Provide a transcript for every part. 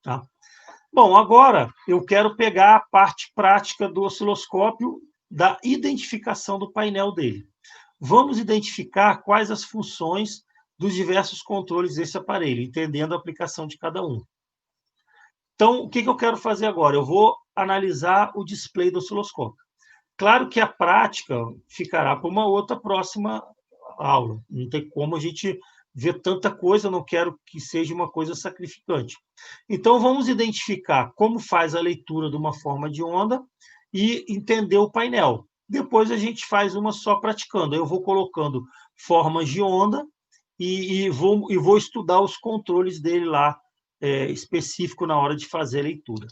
tá? Bom, agora eu quero pegar a parte prática do osciloscópio, da identificação do painel dele. Vamos identificar quais as funções dos diversos controles desse aparelho, entendendo a aplicação de cada um. Então, o que eu quero fazer agora? Eu vou analisar o display do osciloscópio. Claro que a prática ficará para uma outra próxima aula. Não tem como a gente ver tanta coisa, eu não quero que seja uma coisa sacrificante. Então, vamos identificar como faz a leitura de uma forma de onda e entender o painel. Depois a gente faz uma só praticando. Eu vou colocando formas de onda e vou estudar os controles dele lá, específico na hora de fazer a leitura.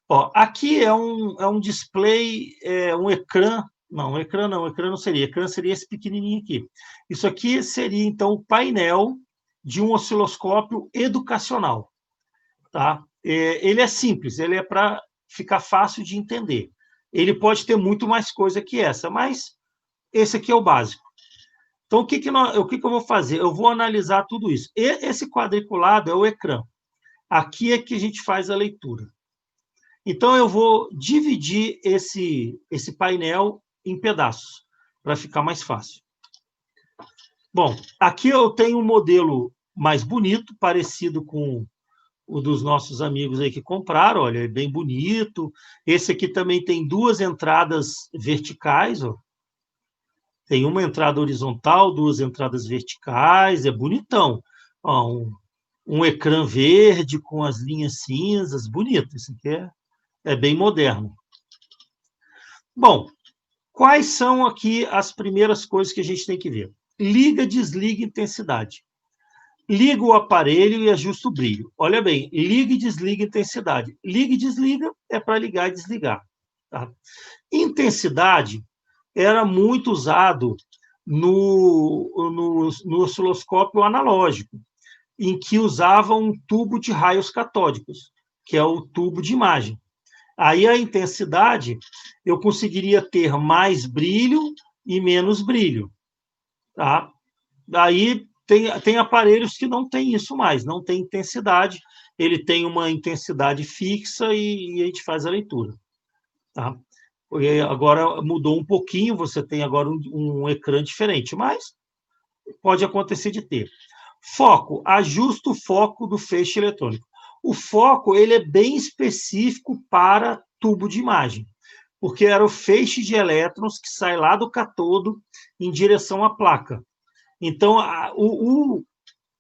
Ó, aqui é um display, um ecrã. Não, ecrã não seria. Ecrã seria esse pequenininho aqui. Isso aqui seria, então, o painel de um osciloscópio educacional. Tá? Ele é simples, ele é para ficar fácil de entender. Ele pode ter muito mais coisa que essa, mas esse aqui é o básico. Então, o que eu vou fazer? Eu vou analisar tudo isso. Esse quadriculado é o ecrã. Aqui é que a gente faz a leitura. Então, eu vou dividir esse painel em pedaços, para ficar mais fácil. Bom, aqui eu tenho um modelo mais bonito, parecido com o dos nossos amigos aí que compraram, olha, é bem bonito. Esse aqui também tem duas entradas verticais, ó. Tem uma entrada horizontal, duas entradas verticais, é bonitão. Ó, um ecrã verde com as linhas cinzas, bonito. Isso aqui é bem moderno. Bom, quais são aqui as primeiras coisas que a gente tem que ver? Liga, desliga, intensidade. Liga o aparelho e ajusta o brilho. Olha bem, liga e desliga intensidade. Liga e desliga é para ligar e desligar. Tá? Intensidade era muito usado no osciloscópio analógico, em que usava um tubo de raios catódicos, que é o tubo de imagem. Aí a intensidade, eu conseguiria ter mais brilho e menos brilho. Tá? Daí tem aparelhos que não tem isso mais, não tem intensidade, ele tem uma intensidade fixa e a gente faz a leitura. Tá? Agora mudou um pouquinho, você tem agora um ecrã diferente, mas pode acontecer de ter. Foco, ajusta o foco do feixe eletrônico. O foco ele é bem específico para tubo de imagem, porque era o feixe de elétrons que sai lá do catodo em direção à placa. Então, o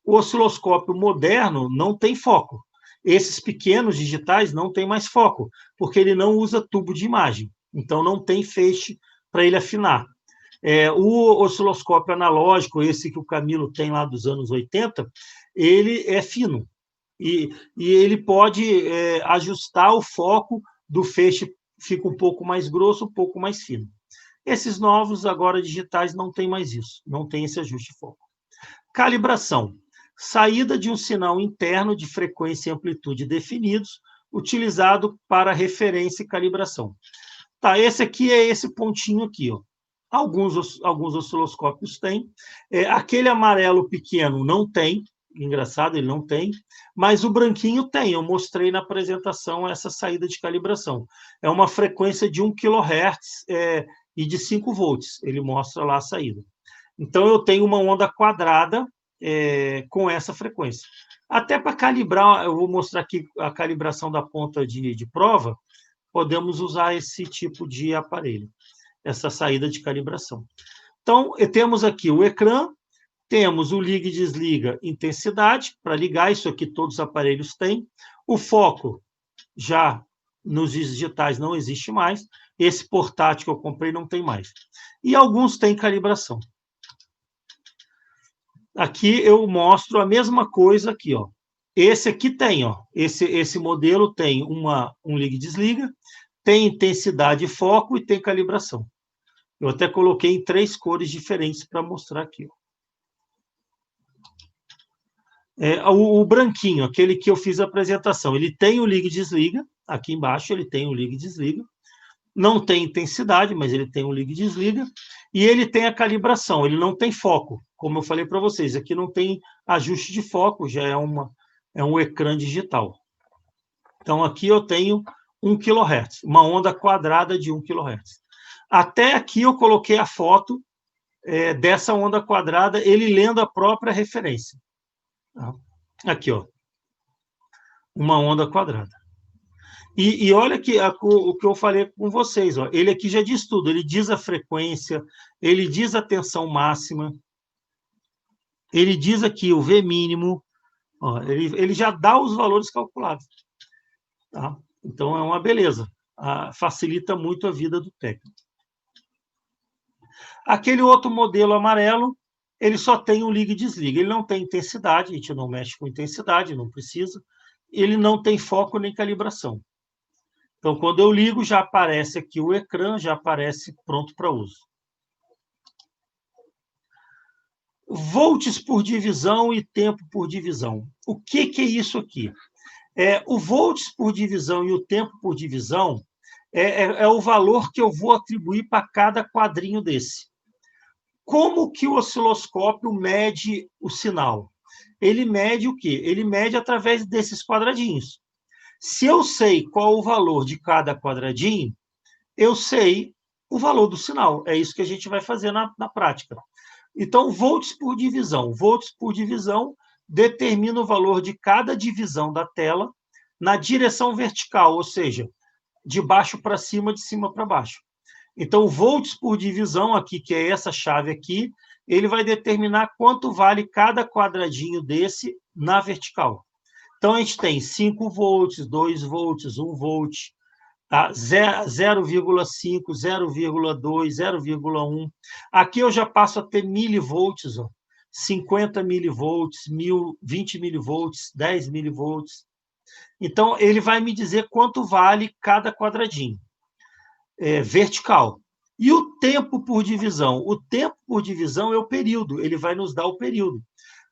osciloscópio moderno não tem foco. Esses pequenos digitais não tem mais foco, porque ele não usa tubo de imagem. Então, não tem feixe para ele afinar. O osciloscópio analógico, esse que o Camilo tem lá dos anos 80, ele é fino. E ele pode ajustar o foco do feixe, fica um pouco mais grosso, um pouco mais fino. Esses novos, agora digitais, não tem mais isso, não tem esse ajuste de foco. Calibração. Saída de um sinal interno de frequência e amplitude definidos, utilizado para referência e calibração. Tá, esse aqui é esse pontinho aqui, ó. Alguns osciloscópios têm. Aquele amarelo pequeno não tem, engraçado, ele não tem, mas o branquinho tem. Eu mostrei na apresentação essa saída de calibração. É uma frequência de 1 kHz e de 5 volts. Ele mostra lá a saída. Então, eu tenho uma onda quadrada com essa frequência. Até para calibrar, eu vou mostrar aqui a calibração da ponta de prova, podemos usar esse tipo de aparelho, essa saída de calibração. Então, temos aqui o ecrã, temos o liga e desliga intensidade, para ligar, isso aqui todos os aparelhos têm. O foco, já nos digitais não existe mais. Esse portátil que eu comprei não tem mais. E alguns têm calibração. Aqui eu mostro a mesma coisa aqui, ó. Esse aqui tem, ó. Esse modelo tem um liga e desliga, tem intensidade e foco e tem calibração. Eu até coloquei em 3 cores diferentes para mostrar aqui, ó. O branquinho, aquele que eu fiz a apresentação, ele tem o liga e desliga, aqui embaixo ele tem o liga e desliga, não tem intensidade, mas ele tem o liga e desliga, e ele tem a calibração, ele não tem foco, como eu falei para vocês, aqui não tem ajuste de foco, já é É um ecrã digital. Então, aqui eu tenho 1 kHz, uma onda quadrada de 1 kHz. Até aqui eu coloquei a foto dessa onda quadrada, ele lendo a própria referência. Tá? Aqui, ó, uma onda quadrada. E olha que o que eu falei com vocês, ó, ele aqui já diz tudo, ele diz a frequência, ele diz a tensão máxima, ele diz aqui o V mínimo, ó, ele já dá os valores calculados. Tá? Então, é uma beleza, facilita muito a vida do técnico. Aquele outro modelo amarelo, ele só tem um liga e desliga, ele não tem intensidade, a gente não mexe com intensidade, não precisa, ele não tem foco nem calibração. Então, quando eu ligo, já aparece aqui o ecrã, já aparece pronto para uso. Volts por divisão e tempo por divisão. O que é isso aqui? O volts por divisão e o tempo por divisão é o valor que eu vou atribuir para cada quadrinho desse. Como que o osciloscópio mede o sinal? Ele mede o quê? Ele mede através desses quadradinhos. Se eu sei qual o valor de cada quadradinho, eu sei o valor do sinal. É isso que a gente vai fazer na prática. Então, volts por divisão. Volts por divisão determina o valor de cada divisão da tela na direção vertical, ou seja, de baixo para cima, de cima para baixo. Então, volts por divisão aqui, que é essa chave aqui, ele vai determinar quanto vale cada quadradinho desse na vertical. Então, a gente tem 5 volts, 2 volts, 1 volt, tá? 0,5, 0,2, 0,1. Aqui eu já passo a ter milivolts, ó. 50 milivolts, 20 milivolts, 10 milivolts. Então, ele vai me dizer quanto vale cada quadradinho vertical. E o tempo por divisão? O tempo por divisão é o período, ele vai nos dar o período.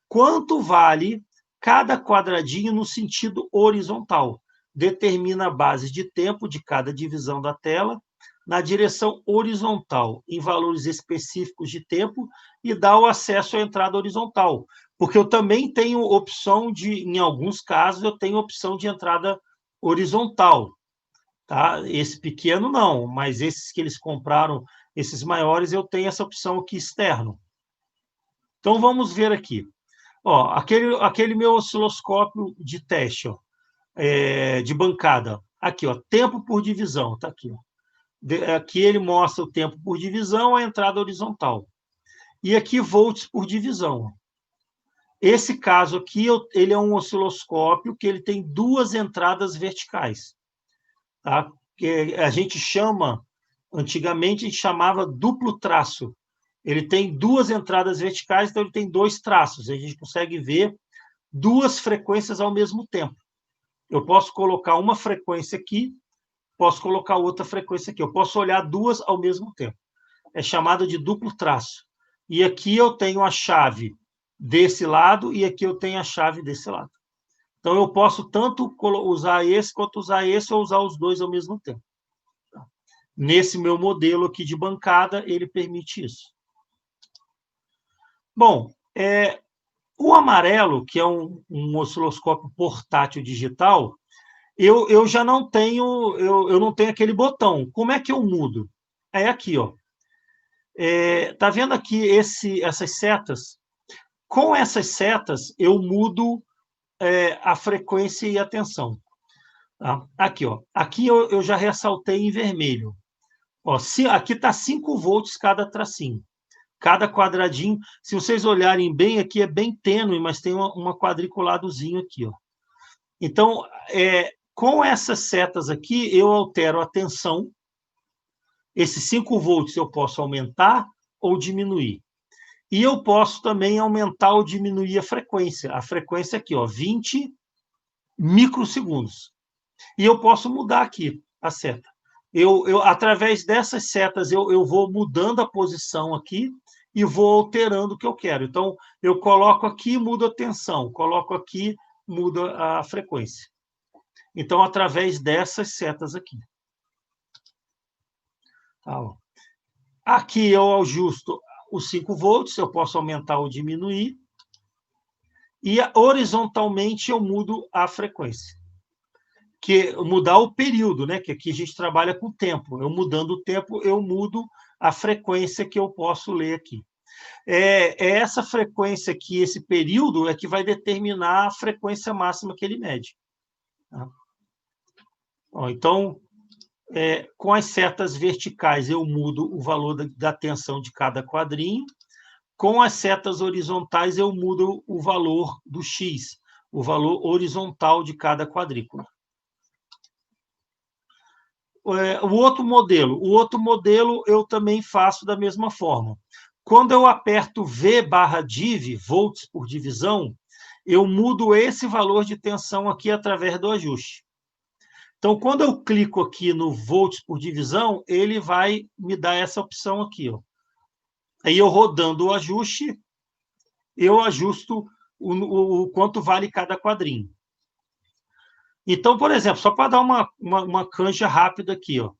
Quanto vale cada quadradinho no sentido horizontal? Determina a base de tempo de cada divisão da tela na direção horizontal, em valores específicos de tempo, e dá o acesso à entrada horizontal. Porque eu também tenho opção de, em alguns casos, eu tenho opção de entrada horizontal. Tá? Esse pequeno não, mas esses que eles compraram, esses maiores, eu tenho essa opção aqui externo. Então, vamos ver aqui. Ó, aquele meu osciloscópio de teste, ó, de bancada. Aqui, ó, tempo por divisão, tá aqui. Ó. Aqui ele mostra o tempo por divisão, a entrada horizontal. E aqui, volts por divisão. Esse caso aqui, ele é um osciloscópio que ele tem 2 entradas verticais. Tá? Que a gente chama, antigamente a gente chamava duplo traço. Ele tem 2 entradas verticais, então ele tem 2 traços. A gente consegue ver 2 frequências ao mesmo tempo. Eu posso colocar uma frequência aqui, posso colocar outra frequência aqui. Eu posso olhar 2 ao mesmo tempo. É chamado de duplo traço. E aqui eu tenho a chave desse lado e aqui eu tenho a chave desse lado. Então, eu posso tanto usar esse quanto usar esse ou usar os 2 ao mesmo tempo. Nesse meu modelo aqui de bancada, ele permite isso. Bom, o amarelo, que é um osciloscópio portátil digital, eu já não tenho, eu não tenho aquele botão. Como é que eu mudo? É aqui, ó. Tá vendo aqui essas setas? Com essas setas, eu mudo a frequência e a tensão. Tá? Aqui, ó. Aqui eu já ressaltei em vermelho. Ó, aqui está 5 volts cada tracinho. Cada quadradinho, se vocês olharem bem, aqui é bem tênue, mas tem uma quadriculadozinho aqui. Ó. Então, com essas setas aqui, eu altero a tensão. Esses 5 volts eu posso aumentar ou diminuir. E eu posso também aumentar ou diminuir a frequência. A frequência aqui, ó, 20 microsegundos. E eu posso mudar aqui a seta. Através dessas setas, eu vou mudando a posição aqui e vou alterando o que eu quero. Então, eu coloco aqui, mudo a tensão. Coloco aqui, mudo a frequência. Então, através dessas setas aqui. Tá, ó. Aqui eu ajusto os 5 volts, eu posso aumentar ou diminuir. E horizontalmente eu mudo a frequência. Que mudar o período, né? Que aqui a gente trabalha com tempo. Eu mudando o tempo, eu mudo a frequência que eu posso ler aqui. É essa frequência aqui, esse período, é que vai determinar a frequência máxima que ele mede. Tá? Então, com as setas verticais, eu mudo o valor da tensão de cada quadrinho. Com as setas horizontais, eu mudo o valor do X, o valor horizontal de cada quadrícula. O outro modelo eu também faço da mesma forma. Quando eu aperto V/div, volts por divisão, eu mudo esse valor de tensão aqui através do ajuste. Então, quando eu clico aqui no volts por divisão, ele vai me dar essa opção aqui. Ó. Aí eu rodando o ajuste, eu ajusto o quanto vale cada quadrinho. Então, por exemplo, só para dar uma canja rápida aqui, ó.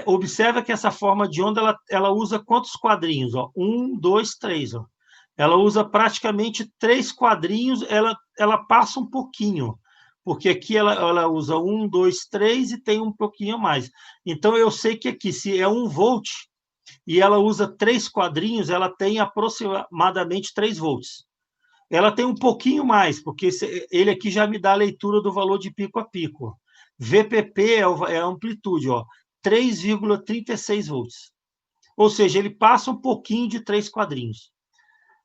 Observa que essa forma de onda ela usa quantos quadrinhos? Ó? 1, 2, 3. Ó. Ela usa praticamente 3 quadrinhos, ela passa um pouquinho, porque aqui ela usa 1, 2, 3 e tem um pouquinho a mais. Então, eu sei que aqui, se é 1 volt e ela usa 3 quadrinhos, ela tem aproximadamente 3 volts. Ela tem um pouquinho mais, porque ele aqui já me dá a leitura do valor de pico a pico. Ó. VPP é a amplitude, ó, 3,36 volts. Ou seja, ele passa um pouquinho de 3 quadrinhos.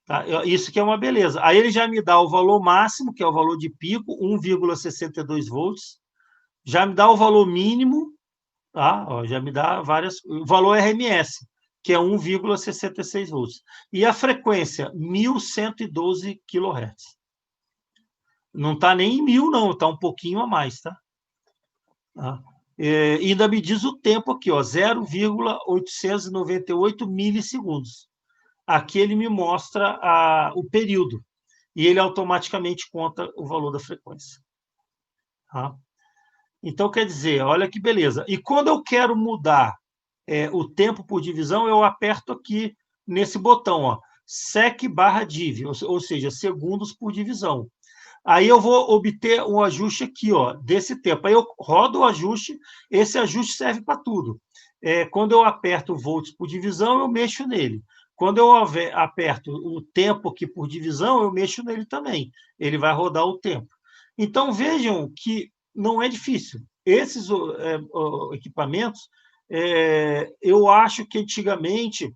Tá? Isso que é uma beleza. Aí ele já me dá o valor máximo, que é o valor de pico, 1,62 volts. Já me dá o valor mínimo, tá? Ó, já me dá o valor RMS, que é 1,66 volts. E a frequência, 1.112 kHz. Não está nem em 1.000, não, está um pouquinho a mais, tá? Ainda me diz o tempo aqui, ó, 0,898 milissegundos. Aqui ele me mostra o período e ele automaticamente conta o valor da frequência. Tá? Então, quer dizer, olha que beleza. E quando eu quero mudar o tempo por divisão, eu aperto aqui nesse botão, ó, sec/div, ou seja, segundos por divisão. Aí eu vou obter um ajuste aqui, ó, desse tempo. Aí eu rodo o ajuste, esse ajuste serve para tudo. Quando eu aperto volts por divisão, eu mexo nele. Quando eu aperto o tempo aqui por divisão, eu mexo nele também. Ele vai rodar o tempo. Então, vejam que não é difícil. Esses equipamentos, eu acho que antigamente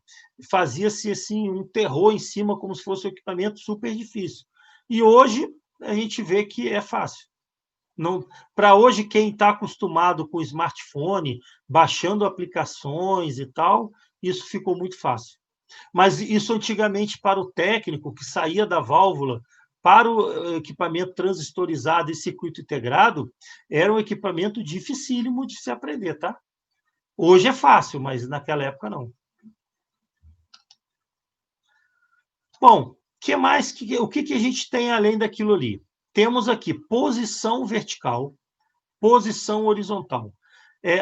fazia-se assim, um terror em cima, como se fosse um equipamento super difícil. E hoje a gente vê que é fácil. Para hoje, quem está acostumado com smartphone, baixando aplicações e tal, isso ficou muito fácil. Mas isso antigamente para o técnico que saía da válvula para o equipamento transistorizado e circuito integrado, era um equipamento dificílimo de se aprender, tá? Hoje é fácil, mas naquela época não. Bom, o que a gente tem além daquilo ali? Temos aqui posição vertical, posição horizontal.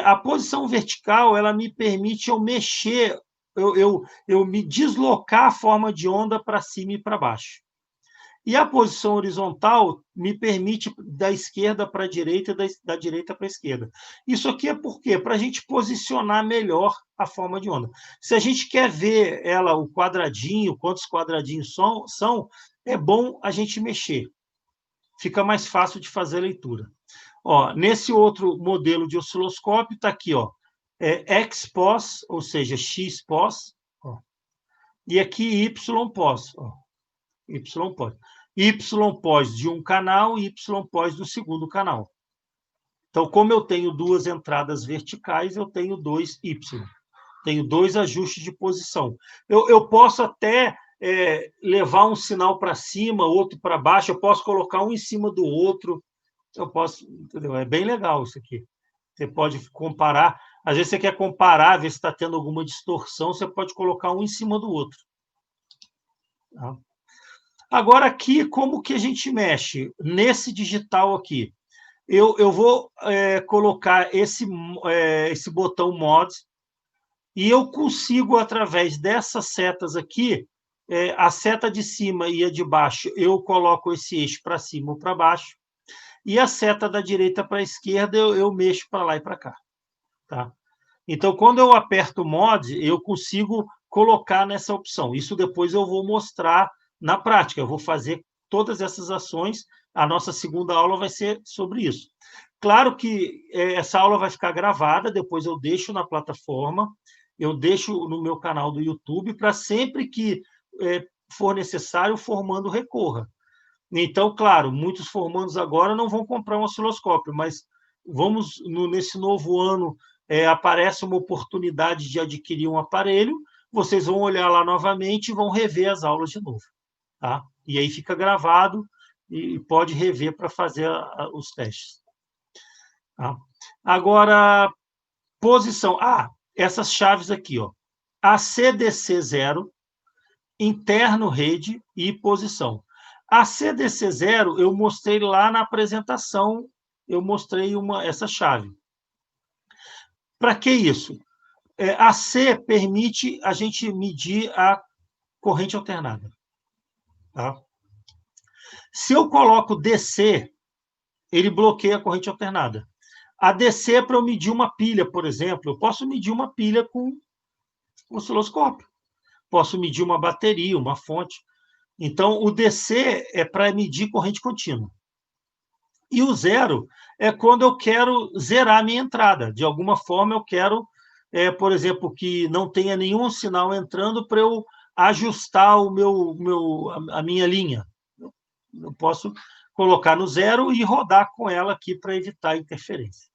A posição vertical, ela me permite eu mexer, eu me deslocar a forma de onda para cima e para baixo. E a posição horizontal me permite da esquerda para a direita e da direita para a esquerda. Isso aqui é por quê? Para a gente posicionar melhor a forma de onda. Se a gente quer ver ela, o quadradinho, quantos quadradinhos são, é bom a gente mexer. Fica mais fácil de fazer a leitura. Ó, nesse outro modelo de osciloscópio, está aqui, ó, X-pos, ou seja, X-pos, e aqui Y-pos. Y-pos. Y-pos de um canal e Y-pos do segundo canal. Então, como eu tenho duas entradas verticais, eu tenho 2 Y. Tenho 2 ajustes de posição. Eu posso até levar um sinal para cima, outro para baixo, eu posso colocar um em cima do outro. Eu posso, entendeu? É bem legal isso aqui. Você pode comparar. Às vezes você quer comparar, ver se está tendo alguma distorção, você pode colocar um em cima do outro. Tá? Agora, aqui, como que a gente mexe? Nesse digital aqui, eu vou colocar esse botão Mod e eu consigo, através dessas setas aqui, a seta de cima e a de baixo, eu coloco esse eixo para cima ou para baixo, e a seta da direita para a esquerda, eu mexo para lá e para cá. Tá? Então, quando eu aperto Mod, eu consigo colocar nessa opção. Isso depois eu vou mostrar na prática. Eu vou fazer todas essas ações. A nossa segunda aula vai ser sobre isso. Claro que essa aula vai ficar gravada, depois eu deixo na plataforma, eu deixo no meu canal do YouTube, para sempre que for necessário, o formando recorra. Então, claro, muitos formandos agora não vão comprar um osciloscópio, mas nesse novo ano, aparece uma oportunidade de adquirir um aparelho, vocês vão olhar lá novamente e vão rever as aulas de novo. Tá? E aí fica gravado e pode rever para fazer os testes. Tá? Agora, posição. Essas chaves aqui, ó. ACDC0, interno rede e posição. A CDC0 eu mostrei lá na apresentação, eu mostrei essa chave. Para que isso? A C permite a gente medir a corrente alternada. Tá? Se eu coloco DC, ele bloqueia a corrente alternada. A DC é para eu medir uma pilha, por exemplo. Eu posso medir uma pilha com osciloscópio. Posso medir uma bateria, uma fonte. Então, o DC é para medir corrente contínua. E o 0 é quando eu quero zerar a minha entrada. De alguma forma, eu quero, por exemplo, que não tenha nenhum sinal entrando para eu ajustar a minha linha. Eu posso colocar no 0 e rodar com ela aqui para evitar interferência.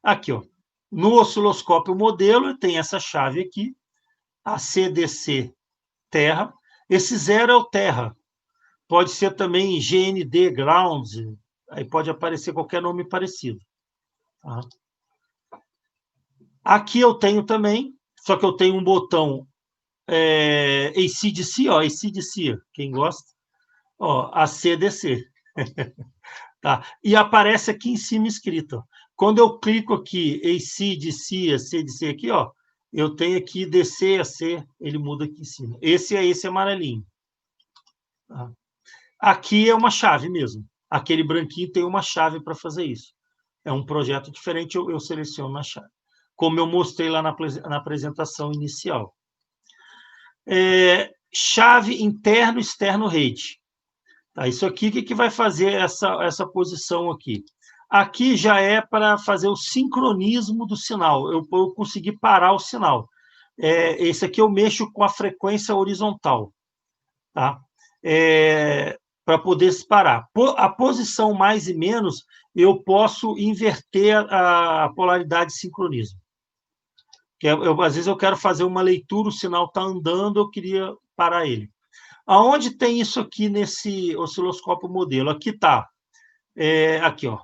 Aqui, ó. No osciloscópio modelo, tem essa chave aqui, a CDC terra. Esse 0 é o terra. Pode ser também GND, ground, aí pode aparecer qualquer nome parecido. Tá? Aqui eu tenho também, só que eu tenho um botão AC/DC, ó, AC/DC, quem gosta, ó, ACDC. Tá? E aparece aqui em cima escrito. Quando eu clico aqui, AC/DC, ACDC aqui, ó, eu tenho aqui DC, AC, ele muda aqui em cima. Esse é esse amarelinho. Tá? Aqui é uma chave mesmo. Aquele branquinho tem uma chave para fazer isso. É um projeto diferente, eu seleciono na chave. Como eu mostrei lá na apresentação inicial. Chave interno, externo, rede. Tá, isso aqui, o que vai fazer essa posição aqui? Aqui já é para fazer o sincronismo do sinal. Eu consegui parar o sinal. Esse aqui eu mexo com a frequência horizontal. Tá? Para poder parar. A posição mais e menos, eu posso inverter a polaridade de sincronismo. Às vezes eu quero fazer uma leitura, o sinal está andando, eu queria parar ele. Aonde tem isso aqui nesse osciloscópio modelo? Aqui está. Aqui, ó.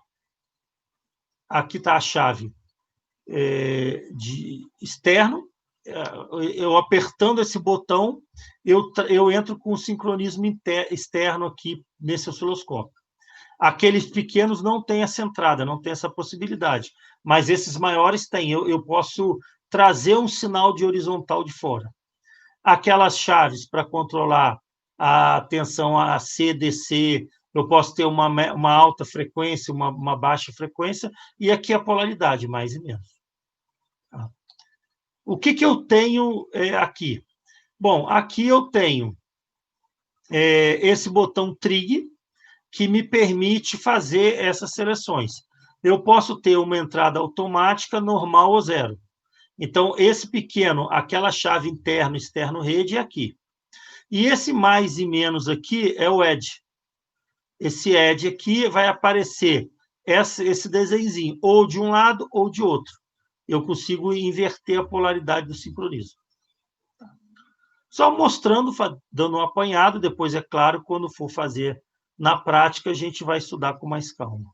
Aqui está a chave de externo. Eu apertando esse botão, eu entro com o sincronismo externo aqui nesse osciloscópio. Aqueles pequenos não têm essa entrada, não tem essa possibilidade, mas esses maiores têm. Eu posso trazer um sinal de horizontal de fora. Aquelas chaves para controlar a tensão AC, DC, eu posso ter uma alta frequência, uma baixa frequência, e aqui a polaridade, mais e menos. O que eu tenho aqui? Bom, aqui eu tenho esse botão Trig, que me permite fazer essas seleções. Eu posso ter uma entrada automática, normal ou zero. Então, esse pequeno, aquela chave interno, externo, rede, é aqui. E esse mais e menos aqui é o edge. Esse edge aqui vai aparecer esse desenhozinho, ou de um lado ou de outro. Eu consigo inverter a polaridade do sincronismo. Só mostrando, dando um apanhado, depois, é claro, quando for fazer na prática, a gente vai estudar com mais calma.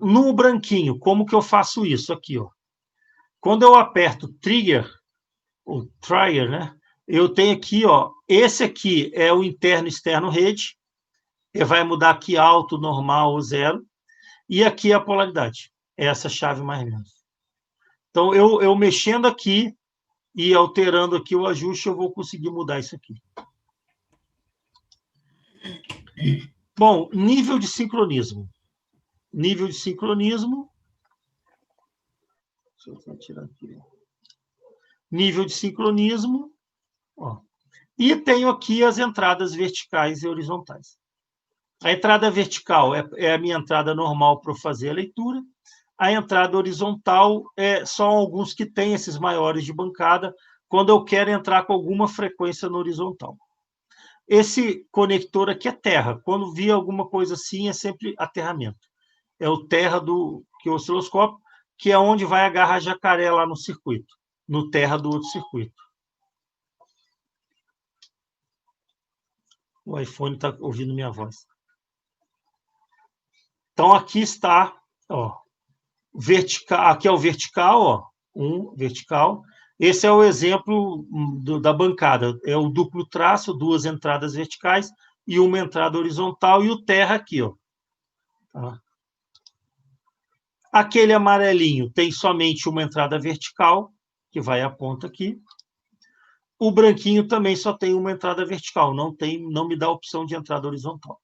No branquinho, como que eu faço isso? Aqui, ó. Quando eu aperto trigger, ou trigger, né? Eu tenho aqui, ó, esse aqui é o interno, externo, rede. Ele vai mudar aqui alto, normal ou zero. E aqui é a polaridade. É essa chave mais ou menos. Então, eu mexendo aqui, e alterando aqui o ajuste, eu vou conseguir mudar isso aqui. Bom, nível de sincronismo. Nível de sincronismo. Deixa eu tirar aqui. Nível de sincronismo. Ó. E tenho aqui as entradas verticais e horizontais. A entrada vertical é a minha entrada normal para fazer a leitura. A entrada horizontal são alguns que têm esses maiores de bancada, quando eu quero entrar com alguma frequência no horizontal. Esse conector aqui é terra. Quando vi alguma coisa assim, é sempre aterramento. É o terra do osciloscópio, que é onde vai agarrar jacaré lá no circuito, no terra do outro circuito. O iPhone está ouvindo minha voz. Então, aqui está, ó, vertical, aqui é o vertical, ó, vertical. Esse é o exemplo da bancada. É o duplo traço, duas entradas verticais e uma entrada horizontal, e o terra aqui, ó. Tá? Aquele amarelinho tem somente uma entrada vertical, que vai à ponta aqui. O branquinho também só tem uma entrada vertical, não me dá a opção de entrada horizontal.